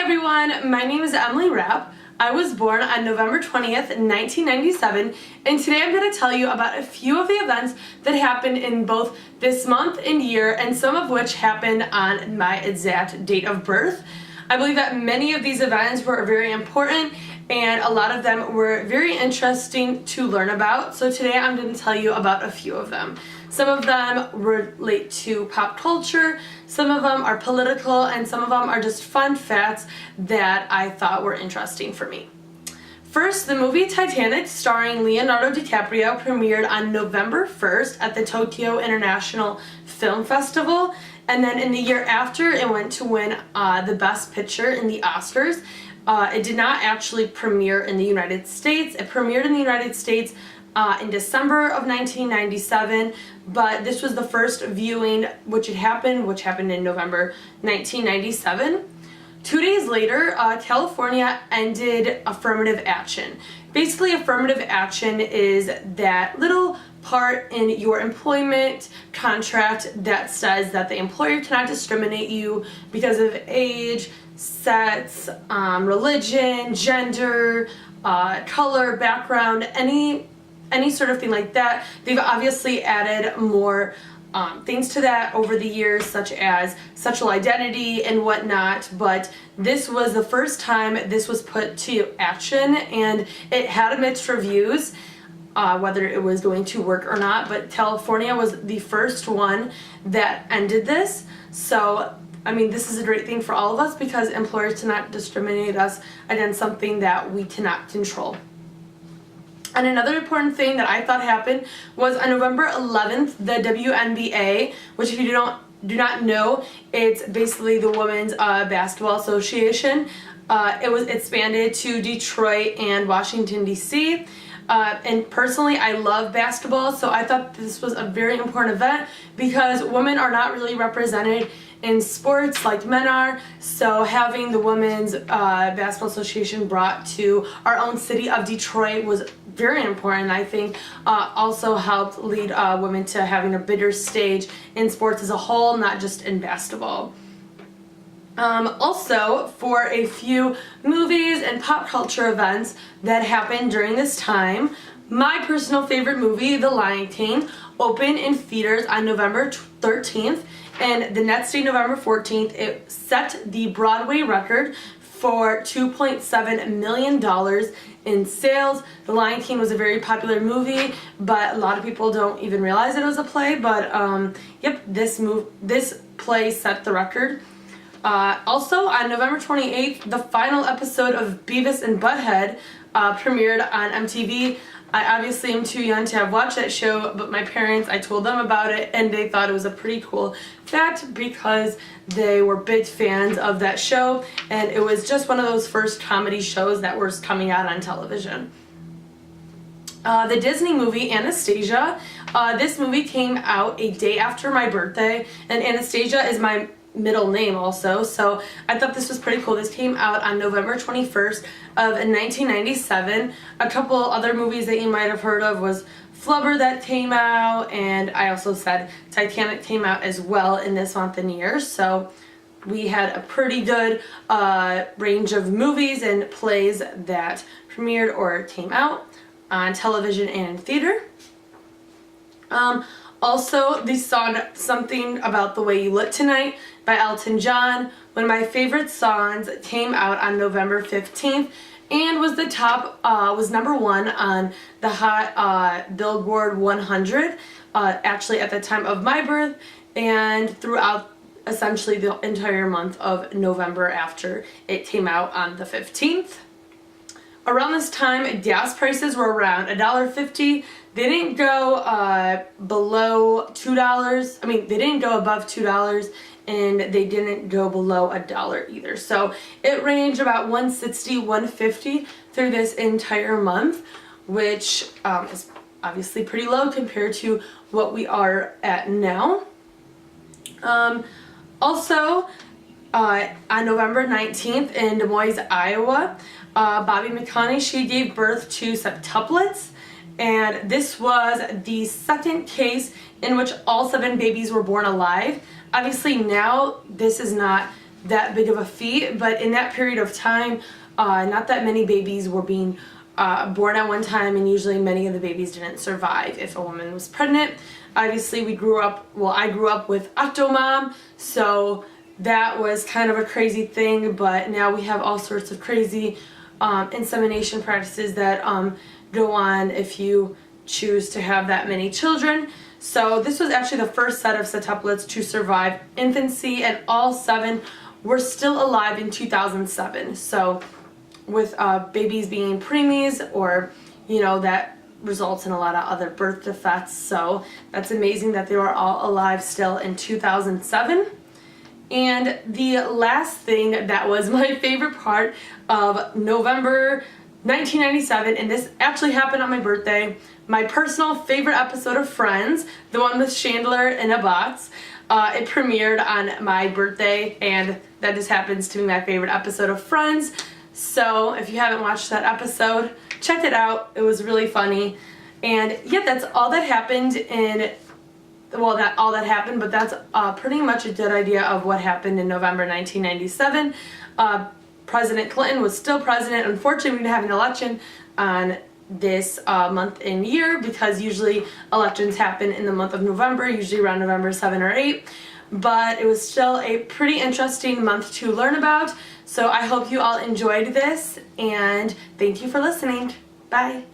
everyone, my name is Emily Rapp. I was born on November 20th, 1997, and today I'm going to tell you about a few of the events that happened in both this month and year, and some of which happened on my exact date of birth. I believe that many of these events were very important, and a lot of them were very interesting to learn about, so today I'm going to tell you about a few of them. Some of them relate to pop culture, some of them are political, and some of them are just fun facts that I thought were interesting for me. First, the movie Titanic, starring Leonardo DiCaprio, premiered on November 1st at the Tokyo International Film Festival, and then in the year after, it went to win the Best Picture in the Oscars. It did not actually premiere in the United States. It premiered in the United States in December of 1997, but this was the first viewing which happened in November 1997. 2 days later, California ended affirmative action. Basically, affirmative action is that little part in your employment contract that says that the employer cannot discriminate you because of age, sex, religion, gender, color, background, any sort of thing like that. They've obviously added more things to that over the years, such as sexual identity and whatnot, but this was the first time this was put to action, and it had mixed reviews whether it was going to work or not, but California was the first one that ended this. So I mean, this is a great thing for all of us because employers cannot discriminate us against something that we cannot control. And another important thing that I thought happened was on November 11th, the WNBA, which if you do not know, it's basically the Women's Basketball Association. It was expanded to Detroit and Washington, D.C. And personally, I love basketball, so I thought this was a very important event because women are not really represented in sports like men are, so having the Women's Basketball Association brought to our own city of Detroit was very important. I think also helped lead women to having a bigger stage in sports as a whole, not just in basketball. Also, for a few movies and pop culture events that happened during this time, my personal favorite movie, The Lion King, opened in theaters on November 13th, and the next day, November 14th, it set the Broadway record for $2.7 million in sales. The Lion King was a very popular movie, but a lot of people don't even realize it was a play, but yep, this play set the record. Also, on November 28th, the final episode of Beavis and Butthead premiered on MTV. I obviously am too young to have watched that show, but my parents, I told them about it, and they thought it was a pretty cool fact because they were big fans of that show, and it was just one of those first comedy shows that was coming out on television. The Disney movie Anastasia. This movie came out a day after my birthday, and Anastasia is my middle name also, so I thought this was pretty cool. This came out on November 21st of 1997. A couple other movies that you might have heard of was Flubber that came out, and I also said Titanic came out as well in this month and year, so we had a pretty good range of movies and plays that premiered or came out on television and in theater. Also, the song Something About the Way You Look Tonight by Elton John, one of my favorite songs, came out on November 15th and was number one on the Hot Billboard 100, actually at the time of my birth and throughout essentially the entire month of November after it came out on the 15th. Around this time, gas prices were around $1.50. They didn't go below $2. I mean, they didn't go above $2, and they didn't go below $1 either. So it ranged about $1.60, $1.50 through this entire month, which is obviously pretty low compared to what we are at now. Also, on November 19th in Des Moines, Iowa, Bobby McConney, she gave birth to septuplets, and this was the second case in which all 7 babies were born alive. Obviously now this is not that big of a feat, but in that period of time, not that many babies were being born at one time, and usually many of the babies didn't survive if a woman was pregnant. Obviously, I grew up with Octomom, so that was kind of a crazy thing, but now we have all sorts of crazy insemination practices that go on if you choose to have that many children. So this was actually the first set of septuplets to survive infancy, and all 7 were still alive in 2007. So with babies being preemies, or that results in a lot of other birth defects. So that's amazing that they were all alive still in 2007. And the last thing that was my favorite part of November 1997, and this actually happened on my birthday, my personal favorite episode of Friends, the one with Chandler and Abbott. It premiered on my birthday, and that just happens to be my favorite episode of Friends. So if you haven't watched that episode, check it out. It was really funny. And yeah, that's all that happened not all that happened, but that's pretty much a good idea of what happened in November 1997. President Clinton was still president. Unfortunately, we didn't have an election on this month and year, because usually elections happen in the month of November, usually around November 7 or 8. But it was still a pretty interesting month to learn about. So I hope you all enjoyed this, and thank you for listening. Bye.